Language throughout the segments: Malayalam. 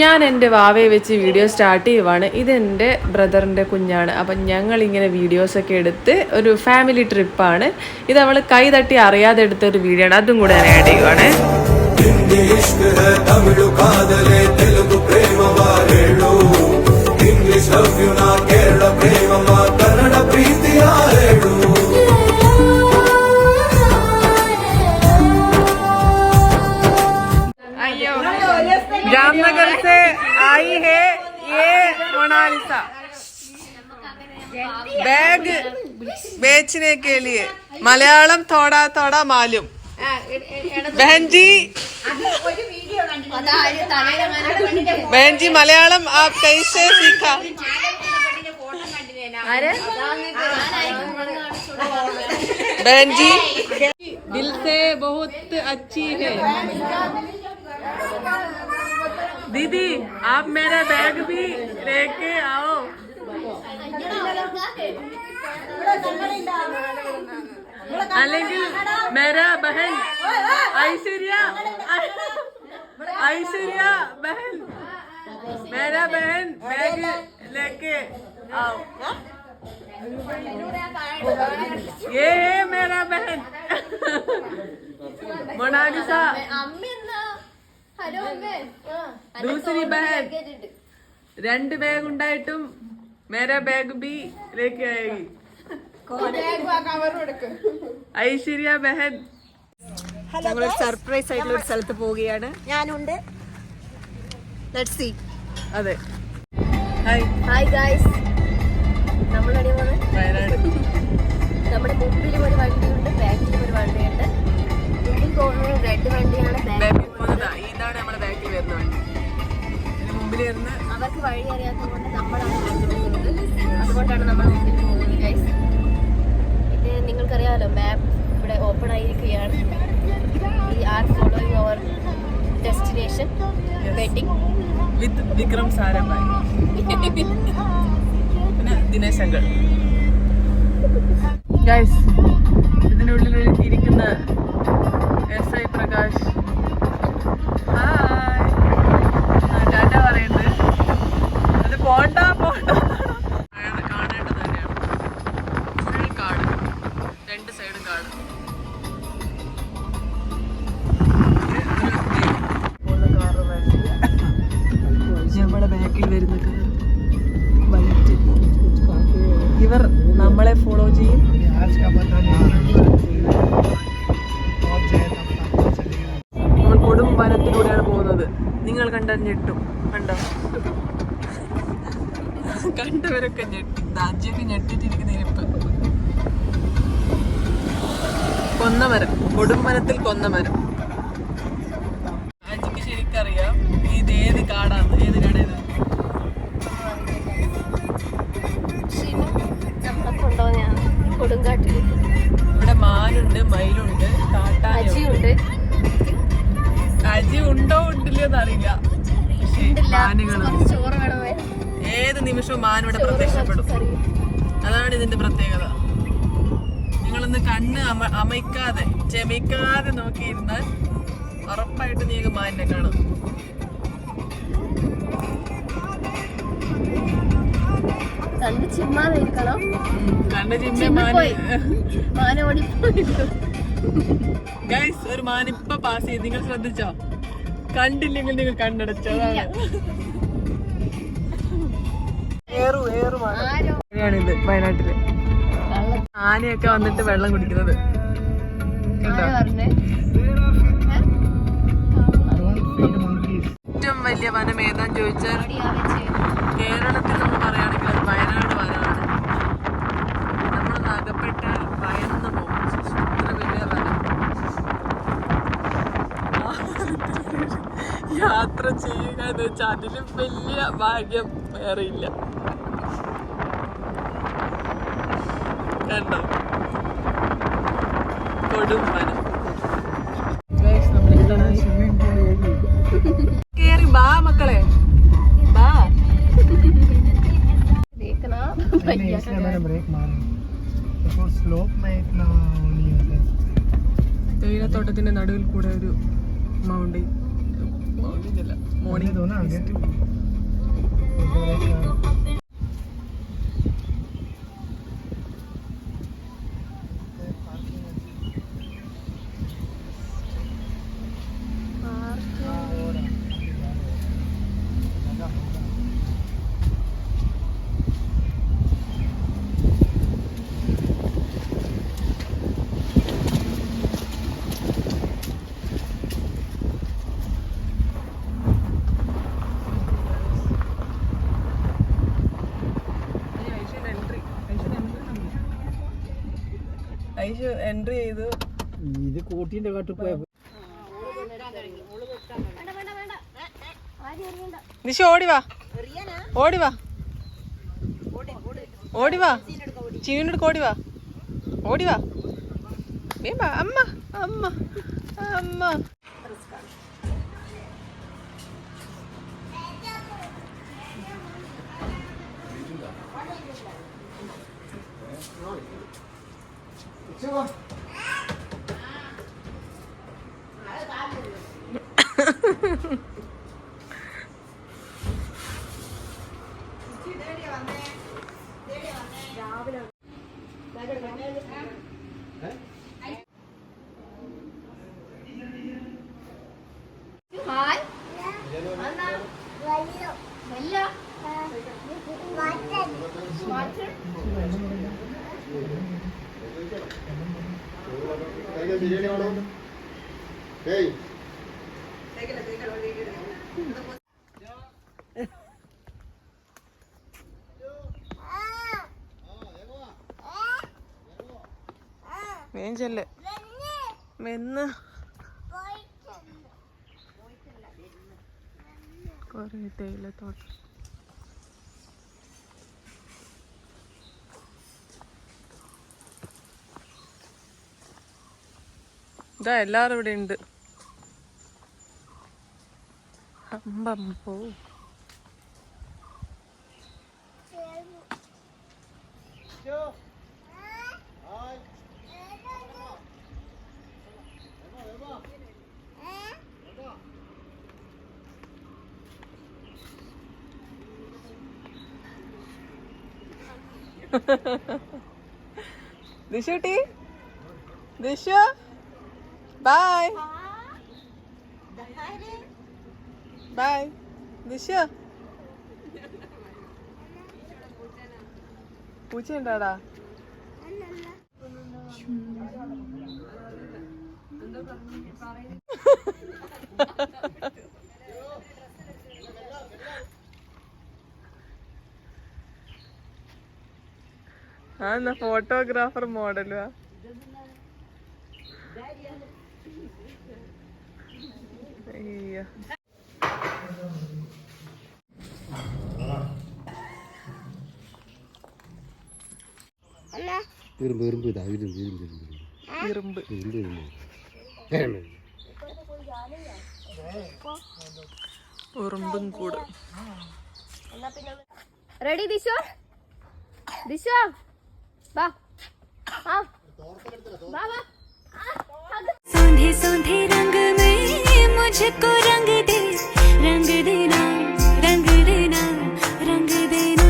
ഞാൻ എൻ്റെ വാവയെ വെച്ച് വീഡിയോ സ്റ്റാർട്ട് ചെയ്യുവാണ്. ഇതെൻ്റെ ബ്രദറിൻ്റെ കുഞ്ഞാണ്. അപ്പം ഞങ്ങളിങ്ങനെ വീഡിയോസൊക്കെ എടുത്ത് ഒരു ഫാമിലി ട്രിപ്പാണ്. ഇത് അവൾ കൈ തട്ടി അറിയാതെ എടുത്തൊരു വീഡിയോ ആണ്. അതും കൂടെ ഞാൻ ആഡ് ചെയ്യുവാണ്. जामनगर से आई है ये मोनालिसा बैग बेचने के लिए. मलयालम थोड़ा थोड़ा मालूम. बहन जी मलयालम आप कैसे सीखा? बहन जी दिल से बहुत अच्छी है. दीदी आप मेरा बैग भी लेके आओ. അല്ലെങ്കിൽ मेरा बहन ऐश्वर्या बहन मेरा बहन बैग लेके आओ. ये है मेरा बहन मोनालिसा. दूसरी बहन 2 बैग ഉണ്ടായിട്ടും मेरा बैग भी लेके आएगी. ഐശ്വര്യ ബഹൻ. ഞങ്ങളൊരു സർപ്രൈസ് ആയിട്ടുള്ള ഒരു സ്ഥലത്ത് പോവുകയാണ്. ഞാനുണ്ട്. Let's see. അതെ. Hi guys. നമ്മൾ എവിടെയാണ് പോകുന്നത്? വയനാട്. നമ്മുടെ മുമ്പിലും ഒരു വണ്ടിയുണ്ട്, ബാക്കിലും ഒരു വണ്ടിയുണ്ട്. മുമ്പിൽ പോകുന്നത് റെഡ് വണ്ടിയാണ്. ഇതാണ് നമ്മുടെ ബാക്കിൽ വരുന്ന വണ്ടി. മുമ്പിൽ വരുന്ന അവർക്ക് വഴി അറിയാത്തത് കൊണ്ട് നമ്മളാണ് കൊണ്ടുപോകുന്നത്. അതുകൊണ്ടാണ് നമ്മൾ മുമ്പിൽ പോകുന്നത് ഗൈസ്. ഇത് നിങ്ങൾക്കറിയാമല്ലോ, മാപ്പ് ഇവിടെ ഓപ്പൺ ആയിരിക്കുകയാണ്. We are following our destination wedding with Vikram Sarabhai പിന്നെ ദിനേശ് അങ്കിൾ. ഗൈസ് ഇതിനുള്ളിൽ ഇരിക്കുന്ന SI പ്രകാശ് ഹായ് ടാറ്റ പറയുന്നത്. അത് പോണ്ട കാണേണ്ടത് തന്നെയാണ്. ഫുൾ കാട്, 2 സൈഡും കാട്. നമ്മുടെ ബാക്കിൽ വരുന്ന കാർ വൈറ്റ്. ഇവർ നമ്മളെ ഫോളോ ചെയ്യും. നമ്മൾ കൊടും വനത്തിലൂടെയാണ് പോകുന്നത്. നിങ്ങൾ കണ്ടാൽ ഞെട്ടും. കണ്ടവരൊക്കെ ഞെട്ടി. രാജ്യമൊക്കെ ഞെട്ടിട്ടിരിക്കുന്ന ഇരിപ്പ്. കൊന്നമരം, കൊടും വനത്തിൽ കൊന്നമരം. ആജിക്ക് ശരിക്കറിയാം ഇത് ഏത് കാടാണ്, ഏത് കാടേത്. ഇവിടെ മാനുണ്ട്, മയിലുണ്ട്, കാട്ടാനുണ്ട്. അജി ഉണ്ടോ ഉണ്ടില്ലെന്ന് അറിയില്ല. മാനുകളുണ്ട്. ഏത് നിമിഷവും മാനിവിടെ പ്രത്യക്ഷപ്പെടും. അതാണ് ഇതിന്റെ പ്രത്യേകത. നിങ്ങളൊന്ന് കണ്ണ് അമയ്ക്കാതെ ചെമിക്കാതെ നോക്കിയിരുന്നാൽ ഉറപ്പായിട്ട് നിങ്ങൾക്ക് മാനിനെ കാണാം. കണ്ണ് ചിമ്മാതെ ഗൈസ്, ഒരു മാനിപ്പ പാസ് ചെയ്ത് നിങ്ങൾ ശ്രദ്ധിച്ചോ? കണ്ടില്ലെങ്കിൽ നിങ്ങൾ കണ്ണടച്ചോ. അതാണിത് വയനാട്ടില് ആനയൊക്കെ വന്നിട്ട് വെള്ളം കുടിക്കുന്നത്. ഏറ്റവും വലിയ വനം ഏതാന്ന് ചോദിച്ചാൽ കേരളത്തിൽ നമ്മൾ പറയുകയാണെങ്കിൽ അത് വയനാട് വനമാണ്. നമ്മളൊന്ന് അകപ്പെട്ട ഭയന്ന് പോകും. ഇത്ര വലിയ വനം യാത്ര ചെയ്യുക എന്ന് വെച്ചാൽ അതിലും വലിയ ഭാഗ്യം വേറെയില്ല. കണ്ടോ കൊടും വനം. കേറി ബാ മക്കളെ, ബാ. തേയിലത്തോട്ടത്തിന്റെ നടുവിൽ കൂടെ ഒരു മൗണ്ടൻ മോർണിംഗ് എൻട്രി ചെയ്തു. ഇത് കോട്ടീന്റെ കാട്ടിൽ പോയ നിശ ഓടിവാ ഓടിവാ ഓടിവാ ചീനോട് ഓടിവാ ഓടിവാ വേമ്പാ അമ്മ അമ്മ അമ്മ. ബിരിയാണി ആണോ? ഏയ് മേഞ്ചല്ലേ മെന്ന് കൊറേ തേയിലത്തോട്ടം. ഇതാ എല്ലാരും ഇവിടെ ഉണ്ട്. അമ്പമ്പോ ദിശുട്ടി ദിശു ബൈ ബൈ ദിശ. പൂച്ചയുണ്ടാടാ? ആ എന്നാ ഫോട്ടോഗ്രാഫർ മോഡലുവാ. അയ്യോ ഇരുമ്പ് ഇരുമ്പ് ഇതാ ഇരുമ്പ് ഇരുമ്പ് ഇരുമ്പ് ഇരുമ്പ് ഇരുമ്പ് ഉറുമ്പും കൂട്. റെഡി ദിശോ ദിശോ വാ ആ വാ വാ. सोंधे सोंधे रंग में मुझको रंग दे, रंग देना रंग देना रंग देना.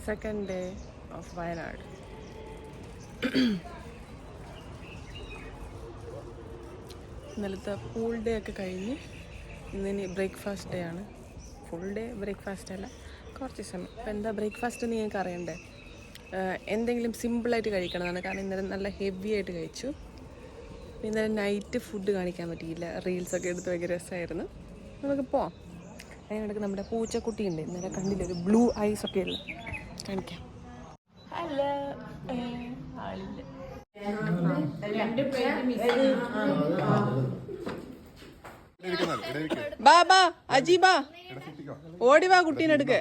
Second day of Wayanad. ഇന്നലത്തെ പൂൾ ഡേ ഒക്കെ കഴിഞ്ഞ് ഇന്നിനി ബ്രേക്ക്ഫാസ്റ്റ് ഡേ ആണ്. ഫുൾ ഡേ ബ്രേക്ക്ഫാസ്റ്റ് അല്ല, കുറച്ച് സമയം. അപ്പോൾ എന്താ ബ്രേക്ക്ഫാസ്റ്റ് എന്ന് നിങ്ങൾക്ക് അറിയണ്ടേ? എന്തെങ്കിലും സിമ്പിളായിട്ട് കഴിക്കണമെന്നാണ്. കാരണം ഇന്നലെ നല്ല ഹെവി ആയിട്ട് കഴിച്ചു. ഇന്നലെ നൈറ്റ് ഫുഡ് കാണിക്കാൻ പറ്റിയില്ല. റീൽസൊക്കെ എടുത്ത് ഭയങ്കര രസമായിരുന്നു. നമുക്ക് പോവാം. അതിനിടയ്ക്ക് നമ്മുടെ പൂച്ചക്കുട്ടി ഉണ്ട്. ഇന്നലെ കണ്ടില്ല, ഒരു ബ്ലൂ ഐസ് ഒക്കെ ഉള്ള. കാണിക്കാം. ഹലോ, ആളില്ല. ബാ അജീബാ, ഓടി വാ, കുട്ടീനെടുക്ക്.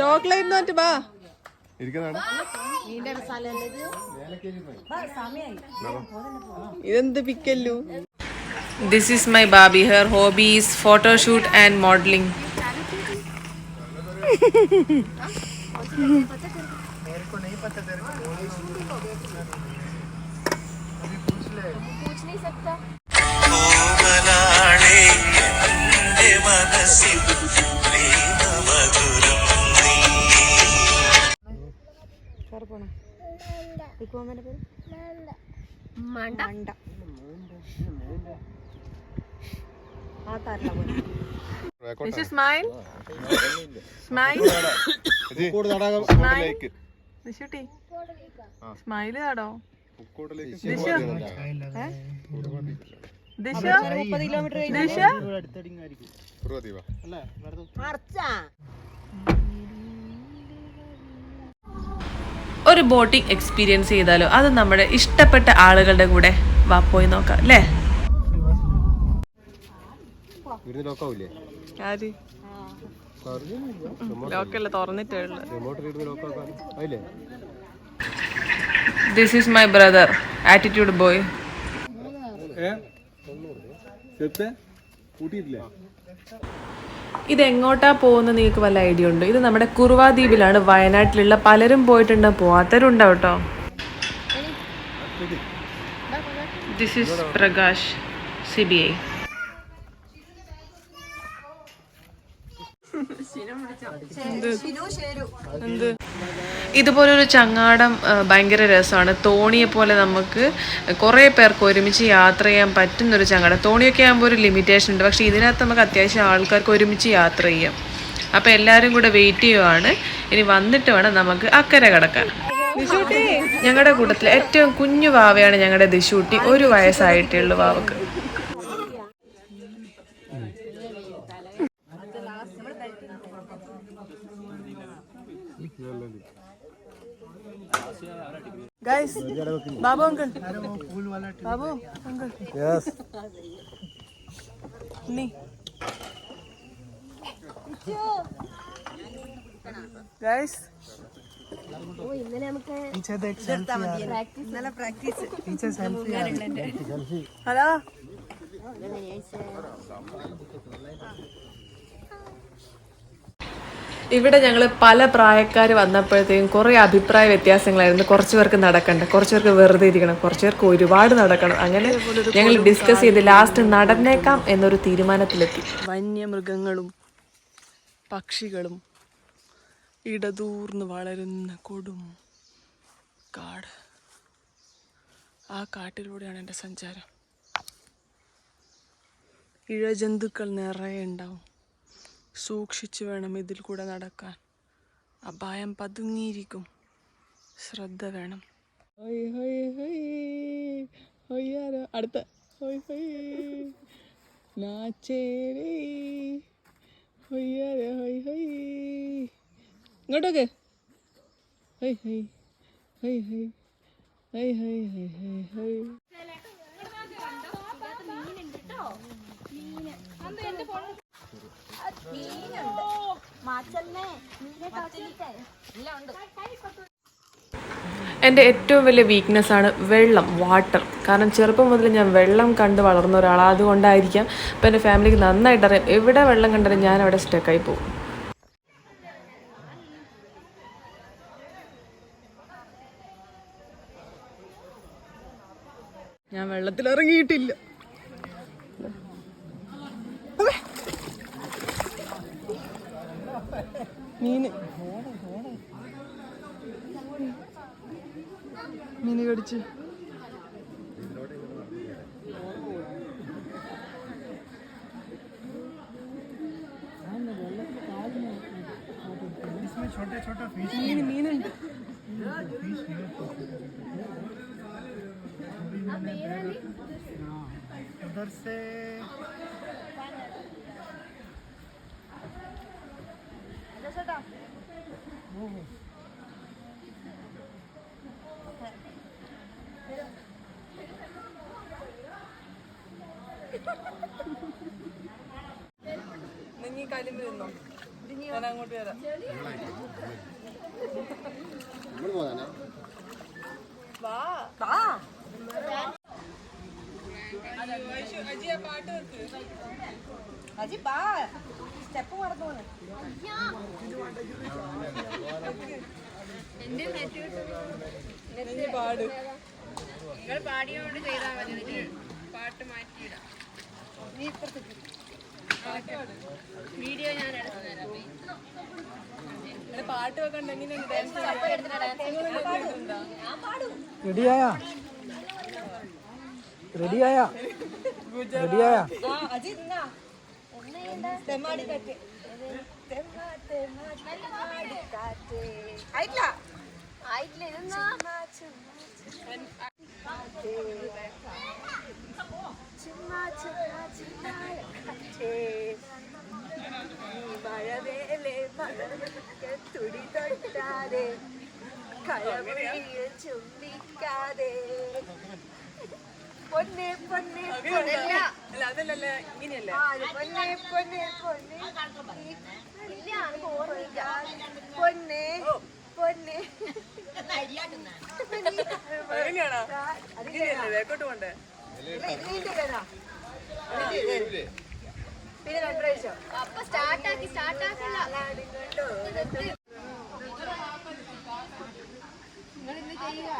ചോക്ലേറ്റ് നോറ്റ് ബാ. ഇതെന്ത് പിക്കല്ലു. This is my baby. Her hobbies photoshoot and modelling. This is mine. Smile. ദിശുട്ടി സ്മൈൽ കാടോ. ദിശ ഒരു ബോട്ടിംഗ് എക്സ്പീരിയൻസ് ചെയ്താലോ? അത് നമ്മുടെ ഇഷ്ടപ്പെട്ട ആളുകളുടെ കൂടെ വാ, പോയി നോക്കാം അല്ലേ? ആര് ലോക്കല്ല തുറന്നിട്ടേ ഉള്ളു. This is my brother, attitude boy. ഇത് എങ്ങോട്ടാ പോകുന്നത് നിങ്ങൾക്ക് വല്ല ഐഡിയ ഉണ്ടോ? ഇത് നമ്മുടെ കുറുവ ദ്വീപിലാണ്. വയനാട്ടിലുള്ള പലരും പോയിട്ടുണ്ട്, പോവാത്തവരുണ്ടാവും കേട്ടോ. This is Prakash, CBI. ഇതുപോലൊരു ചങ്ങാടം ഭയങ്കര രസമാണ്. തോണിയെ പോലെ നമുക്ക് കുറേ പേർക്ക് ഒരുമിച്ച് യാത്ര ചെയ്യാൻ പറ്റുന്നൊരു ചങ്ങാടം. തോണിയൊക്കെ ആകുമ്പോൾ ഒരു ലിമിറ്റേഷൻ ഉണ്ട്, പക്ഷേ ഇതിനകത്ത് നമുക്ക് അത്യാവശ്യം ആൾക്കാർക്ക് ഒരുമിച്ച് യാത്ര ചെയ്യാം. അപ്പോൾ എല്ലാവരും കൂടെ വെയിറ്റ് ചെയ്യുവാണ്. ഇനി വന്നിട്ട് വേണം നമുക്ക് അക്കരെ കടക്കാൻ. ഞങ്ങളുടെ കൂട്ടത്തിൽ ഏറ്റവും കുഞ്ഞു വാവയാണ് ഞങ്ങളുടെ ദിശൂട്ടി. 1 വയസ്സായിട്ടേ ഉള്ളൂ വാവക്ക്. Guys, Babu uncle. Babu uncle. Yes. Nee. Guys. ഇന്നലെ നമുക്ക് ഹലോ. ഇവിടെ ഞങ്ങൾ പല പ്രായക്കാർ വന്നപ്പോഴത്തേക്കും കുറേ അഭിപ്രായ വ്യത്യാസങ്ങളായിരുന്നു. കുറച്ച് പേർക്ക് നടക്കണ്ട, കുറച്ച് പേർക്ക് വെറുതെ ഇരിക്കണം, കുറച്ച് പേർക്ക് ഒരുപാട് നടക്കണം. അങ്ങനെ ഞങ്ങൾ ഡിസ്കസ് ചെയ്ത് ലാസ്റ്റ് നടന്നേക്കാം എന്നൊരു തീരുമാനത്തിലെത്തി. വന്യമൃഗങ്ങളും പക്ഷികളും ഇടതൂർന്ന് വളരുന്ന കൊടും കാട്. ആ കാട്ടിലൂടെയാണ് എൻ്റെ സഞ്ചാരം. ഇഴജന്തുക്കൾ നിറയെ ഉണ്ടാവും. സൂക്ഷിച്ചു വേണം ഇതിൽ കൂടെ നടക്കാൻ. അപായം പതുങ്ങിയിരിക്കും, ശ്രദ്ധ വേണം. അടുത്ത ഇങ്ങോട്ടൊക്കെ എൻ്റെ ഏറ്റവും വലിയ വീക്ക്നെസ് ആണ് വെള്ളം, വാട്ടർ. കാരണം ചെറുപ്പം മുതൽ ഞാൻ വെള്ളം കണ്ട് വളർന്ന ഒരാളാണ്. അതുകൊണ്ടായിരിക്കാം ഇപ്പം എൻ്റെ ഫാമിലിക്ക് നന്നായിട്ട് അറിയാം, എവിടെ വെള്ളം കണ്ടാലും ഞാൻ അവിടെ സ്റ്റക്കായി പോകും. ഞാൻ വെള്ളത്തിലിറങ്ങിയിട്ടില്ല. മീന് കടിച്ച് മീനുണ്ട്. उधर से നീ കലിമ്പ് തിന്നോ, ഞാൻ അങ്ങോട്ട് വരാം. നമ്മൾ പോകാനാ വാ അജി, ആ പാട്ട് വെക്ക്. അജി പാ, സ്റ്റെപ്പ് മറന്നു പോണ്. പാട്, നിങ്ങൾ പാടിയോണ്ട് ചെയ്താൽ മതി. പാട്ട് മാറ്റിയിടാം. നീ ഇപ്പുറത്തേക്ക് വീഡിയോ ഞാൻ എടുത്തു തരാം. പാട്ട് വെക്കണ്ട. എങ്ങനെയുണ്ട് ഡാൻസ്? റെഡിയായാ റെഡിയായാ റെഡിയായാ അജി തിന്നാ. തെമ്മാടി കാറ്റ്. ആയിട്ടില്ല. ആയിട്ടില്ല. ഇതെന്നാ മഴവേലെ തുടി തൊട്ടാതെ കഴവഴിയിൽ ചുംബിക്കാതെ പൊന്നെ പൊന്നെ അല്ല, അതല്ലല്ലേ, ഇങ്ങനെയല്ലേ? പൊന്നെ പൊന്നെ പൊന്നെ പൊന്നെ പൊന്നെ അങ്ങനെയാണോ? ഇങ്ങനെയല്ലേ വേക്കോട്ട് പോണ്ടേ? പിന്നെ 2 പ്രാവശ്യം അപ്പൊ സ്റ്റാർട്ടാക്കില്ല. നിങ്ങൾ ഇന്ന് ചെയ്യുക.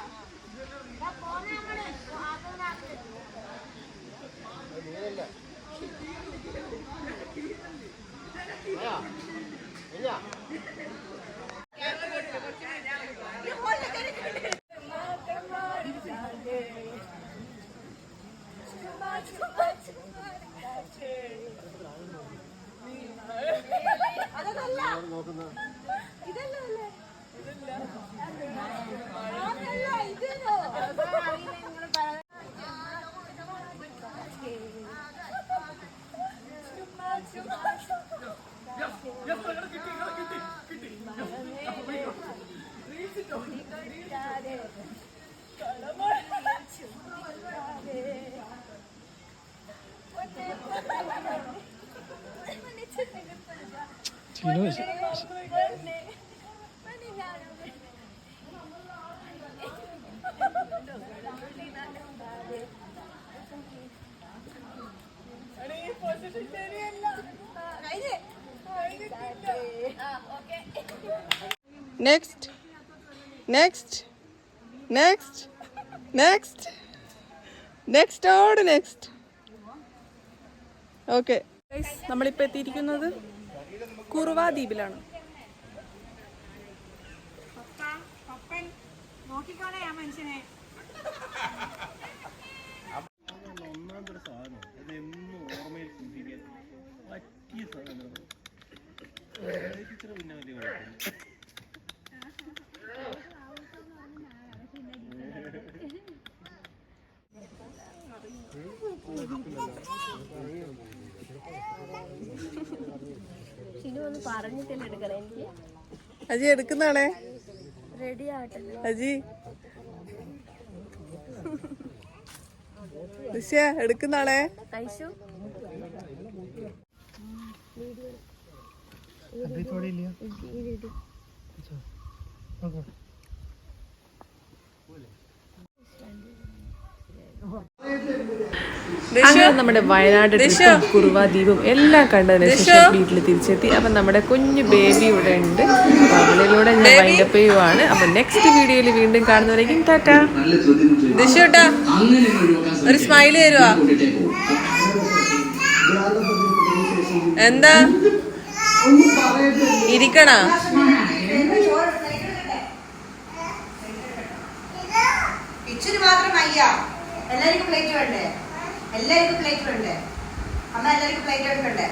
Next, next, next, next, next or next. Okay. Guys, നമ്മളിപ്പോൾ എത്തിയിരിക്കുന്നത് കുറുവ ദ്വീപിലാണ്. നോക്കിക്കോളെ ആ മനുഷ്യനെ. ഒന്നാമതൊരു സാധനം അതെന്നും ഓർമ്മയിൽ സൂക്ഷിക്കാൻ പറ്റിയ സാധനം. പിന്നെ വലിയ കുഴപ്പമില്ല. ഷിനു ഒന്ന് പറഞ്ഞിട്ടല്ലേ എടുക്കണം. എനിക്ക് അജി എടുക്കുന്നതാണേ. റെഡി ആവട്ടെ. അജി ഋഷ്യ എടുക്കുന്നതാണേ. കൈശു അങ്ങനെ നമ്മുടെ വയനാട് ട്രിപ്പും കുറുവ ദ്വീപും എല്ലാം കണ്ടതിന് ശേഷം വീട്ടിൽ തിരിച്ചെത്തി. അപ്പം നമ്മുടെ കുഞ്ഞു ബേബി ഇവിടെ ഉണ്ട്. അപ്പം അവളിലൂടെ ഞാൻ വൈൻഡപ്പ് ചെയ്യുവാണ്. അപ്പം നെക്സ്റ്റ് വീഡിയോയിൽ വീണ്ടും കാണുന്നവരേക്കും ടാറ്റ. ദിശുട്ടാ ഒരു സ്മൈല് തരുവാ. എന്താ ഇരിക്കണ? ഇച്ചിരി മാത്രം അയ്യ. എല്ലാവർക്കും പ്ലേറ്റ് വേണ്ടേ? എല്ലാവർക്കും പ്ലേറ്റ് വേണ്ടേ? അമ്മ എല്ലാവർക്കും പ്ലേറ്റ് എടുക്കണ്ടേ?